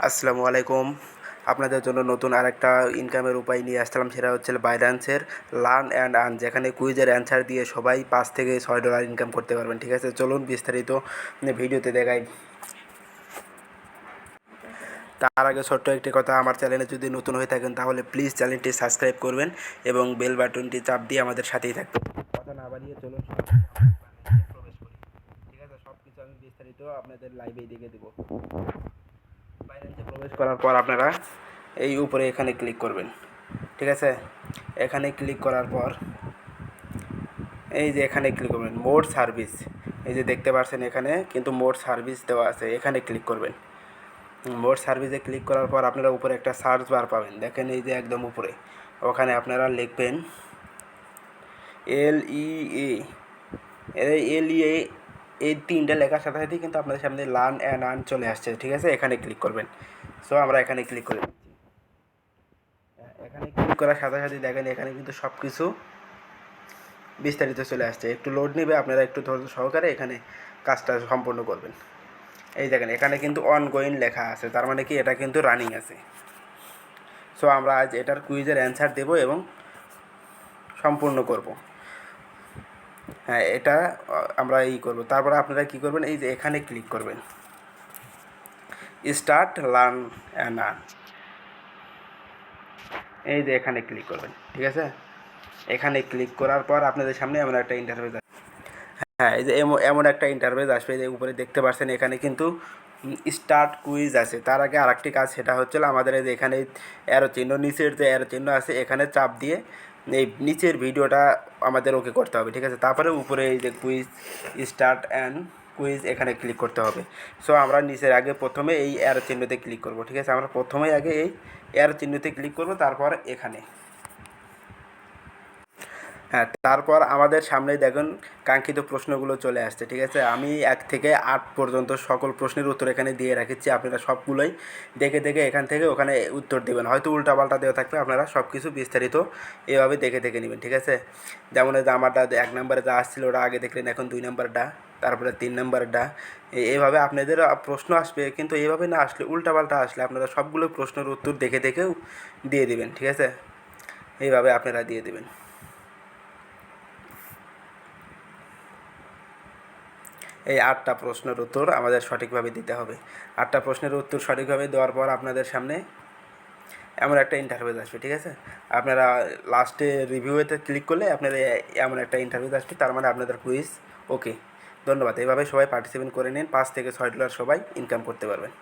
আসসালামু আলাইকুম। আপনাদের জন্য নতুন আরেকটা ইনকামের উপায় নিয়ে আসলাম, সেটা হচ্ছে বাইন্যান্সের লার্ন অ্যান্ড আর্ন, যেখানে কুইজের অ্যান্সার দিয়ে সবাই $5 থেকে $6 ইনকাম করতে পারবেন। ঠিক আছে, চলুন বিস্তারিত ভিডিওতে দেখাই। তার আগে ছোট্ট একটি কথা, আমার চ্যানেলে যদি নতুন হয়ে থাকেন তাহলে প্লিজ চ্যানেলটি সাবস্ক্রাইব করবেন এবং বেল বাটনটি চাপ দিয়ে আমাদের সাথেই থাকবেন। কথা না বাড়িয়ে চলুন প্রবেশ করি। ঠিক আছে, সব কিছু আমি বিস্তারিত আপনাদের লাইভেই দেখে দেবো। বাইন্যান্সে প্রবেশ করার পর আপনারা এই উপরে এখানে ক্লিক করবেন। ঠিক আছে, এখানে ক্লিক করার পর এই যে এখানে ক্লিক করবেন মোর সার্ভিস, এই যে দেখতে পাচ্ছেন এখানে কিন্তু মোর সার্ভিস দেওয়া আছে, এখানে ক্লিক করবেন। মোর সার্ভিসে ক্লিক করার পর আপনারা উপরে একটা সার্চ বার পাবেন, দেখেন এই যে একদম উপরে, ওখানে আপনারা লিখবেন LEA। LEA এই তিনটে লেখার সাথে সাথেই কিন্তু আপনাদের সামনে লার্ন অ্যান্ড আর্ন চলে আসছে। ঠিক আছে, এখানে ক্লিক করবেন। সো আমরা এখানে ক্লিক করে দিচ্ছি। এখানে ক্লিক করার সাথে সাথে দেখেন এখানে কিন্তু সব কিছু বিস্তারিত চলে আসছে। একটু লোড নেবে, আপনারা একটু ধৈর্য সহকারে এখানে কাজটা সম্পূর্ণ করবেন। এই দেখেন এখানে কিন্তু অনগোয়িং লেখা আছে, তার মানে কি এটা কিন্তু রানিং আছে। সো আমরা আজ এটার কুইজের অ্যান্সার দেব এবং সম্পূর্ণ করব। হ্যাঁ, এটা আমরা করব। তারপরে আপনারা কী করবেন, এই যে এখানে ক্লিক করবেন স্টার্ট লার্ন অ্যান্ড আর্ন, এই যে এখানে ক্লিক করবেন। ঠিক আছে, এখানে ক্লিক করার পর আপনাদের সামনে এমন একটা ইন্টারফেস আসবে। হ্যাঁ, এই যে এমন একটা ইন্টারফেস আসবে, যে উপরে দেখতে পাচ্ছেন এখানে কিন্তু স্টার্ট কুইজ আছে। তার আগে আরেকটি কাজ, সেটা হচ্ছিল আমাদের এই যে এখানে অ্যারো চিহ্ন, নিচের যে অ্যারো চিহ্ন আছে এখানে চাপ দিয়ে এই নিচের ভিডিওটা আমাদের ওকে করতে হবে। ঠিক আছে, তারপরে উপরে এই যে কুইজ স্টার্ট অ্যান্ড কুইজ এখানে ক্লিক করতে হবে। সো আমরা নিচের আগে প্রথমে এই অ্যারো চিহ্নতে ক্লিক করব। ঠিক আছে, আমরা প্রথমে আগে এই অ্যারো চিহ্নতে ক্লিক করব, তারপর এখানে। হ্যাঁ, তারপর আমাদের সামনে দেখুন কাঙ্ক্ষিত প্রশ্নগুলো চলে আসছে। ঠিক আছে, আমি 1 থেকে 8 পর্যন্ত সকল প্রশ্নের উত্তর এখানে দিয়ে রাখছি। আপনারা সবগুলোই দেখে দেখে এখান থেকে ওখানে উত্তর দেবেন। হয়তো উল্টাপাল্টা দেওয়া থাকবে, আপনারা সব কিছু বিস্তারিত এভাবে দেখে দেখে নেবেন। ঠিক আছে, যেমন এই যে আমারটা 1 নম্বরে যা আসছিলো ওটা আগে দেখলেন, এখন 2 নম্বরটা, তারপরে 3 নম্বরটা। এইভাবে আপনাদের প্রশ্ন আসবে, কিন্তু এইভাবে না আসলে, উল্টাপাল্টা আসলে আপনারা সবগুলো প্রশ্নের উত্তর দেখে দেখেও দিয়ে দেবেন। ঠিক আছে, এইভাবে আপনারা দিয়ে দেবেন। এই 8টা প্রশ্নের উত্তর আমাদের সঠিকভাবে দিতে হবে। 8টা প্রশ্নের উত্তর সঠিকভাবে দেওয়ার পর আপনাদের সামনে এমন একটা ইন্টারফেস আসবে। ঠিক আছে, আপনারা লাস্টে রিভিউতে ক্লিক করলে আপনাদের এমন একটা ইন্টারফেস আসবে, তার মানে আপনাদের কুইজ ওকে। ধন্যবাদ। এইভাবে সবাই পার্টিসিপেট করে নিন, $5 থেকে $6 সবাই ইনকাম করতে পারবেন।